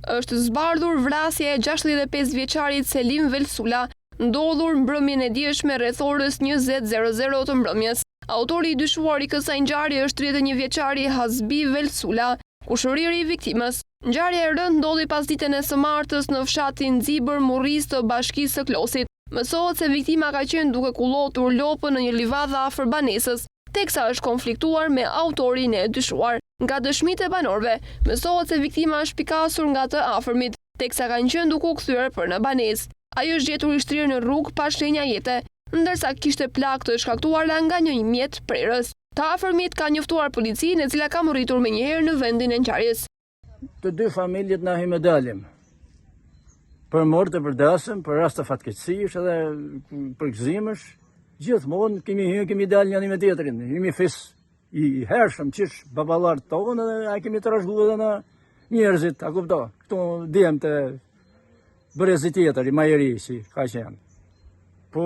Është zbardhur vrasja e 65 vjeçarit Selim Velsula, ndodhur mbrëmjen e dieshme rreth orës 20:00 të mbrëmjes. Autori i dyshuar i kësaj ngjarje është 31 vjeçari Hasbi Velsula, kushëriri i viktimës. Ngjarja e rëndë ndodhi pas ditën e së martës në fshatin Nxibër Murris të bashkisë së Klosit. Mësohet se viktima ka qenë duke kullotur lopën në një livadë afër banesës, teksa është konfliktuar me autorin e dyshuar. Nga dëshmitë e banorëve, mësohet se viktima është pikasur nga të afërmit, teksa kanë qenë duke u kthyer për në banesë. Ai është gjetur i shtrirë në rrugë pa shenja jete, ndërsa kishte plagë të shkaktuara nga një mjet prerës. Të afërmit ka njoftuar policinë, e cila ka moritur menjëherë në vendin e ngjarjes. Të dy familjet na hime dalim. Për morë të përdasëm, për rast të fatkeqësish edhe për gëzimësh, gjithmonë kemi dalë njëri me tjetrin, jemi fis i hershëm qish baballarët tonë edhe a kemi trashëguar edhe në njerëzit, a kupto, këtu djem të brezi tjetër, i majeri si ka qenë. Po,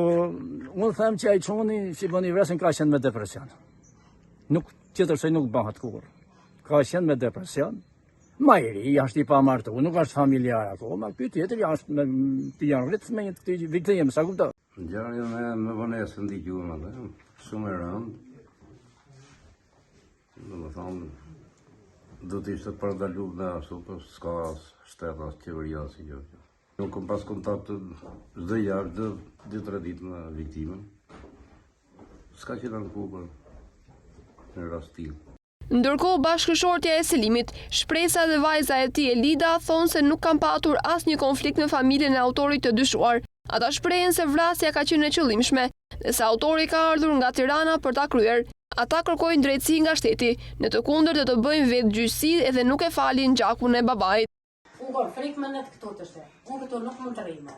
unë them që ai çoni si bëni vrasin ka qenë me depresion. Nuk tjetër se nuk bëhat kur. Ka qenë me depresion. Majeri është i pamartuar, nuk është familjar akoma, ky tjetër janë rritë me një të viktimë, sa kupto. Ngjarja me vonesën dëgjuam atë, shumë e rëndë. Domethënë, do të ishte përdalu dhe ashtu, po s'ka shtet as qeveria si kjo. Nuk kam pas kontakt çdo javë, çdo 2-3 ditë me viktimën. S'ka qenë në kupër në rastin. Ndërkohë bashkëshortja e Selimit, shpresa dhe vajza e tij Elida thonë se nuk kanë patur asnjë konflikt në familjen e autorit të dyshuar. Ata shprehen se vrasja ka qenë e qëllimshme, dhe se autori ka ardhur nga Tirana për ta kryer. Ata kërkojnë drejtësi nga shteti, në të kundërt të bëjnë vetë gjyqësi edhe nuk e falin gjakun e babait. Unë kam frikë me net këto të shte. Unë këto nuk mund të rrimë.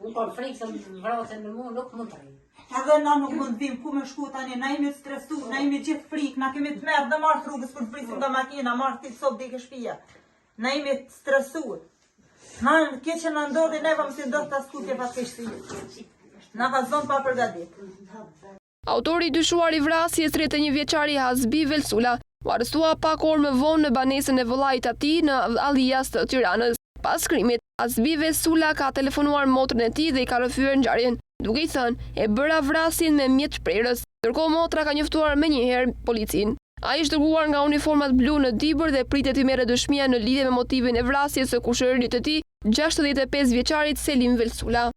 Unë kam frikë se vrasën në mua nuk mund të rrimë. Edhe na nuk mund vim ku me shku tani, na jemi të stresu, na jemi gjithë frikë, na kemi të merë dhe marë rrugës për të prisim nga makina, marë të sot dhe i këshpia. Na jemi të stresu. Na ke që na ndodhi neva më si ndodhë të askutje pa të kështi. Na ka zonë pa përgadit. Autori i dyshuar i vrasjes 31 vjeçari Hasbi Velsula u arrestua pak orë më vonë në banesën e vëllait të tij në Allias të Tiranës. Pas krimit, Hasbi Velsula ka telefonuar motrën e tij dhe i ka rrëfyer ngjarjen, duke i thënë e bëra vrasjen me mjet prerës. Ndërkohë motra ka njoftuar menjëherë policinë. Ai është dërguar nga uniformat blu në Dibër dhe pritet të merrë dëshmia në lidhje me motivin e vrasjes së kushëririt të tij, 65 vjeçarit Selim Velsula.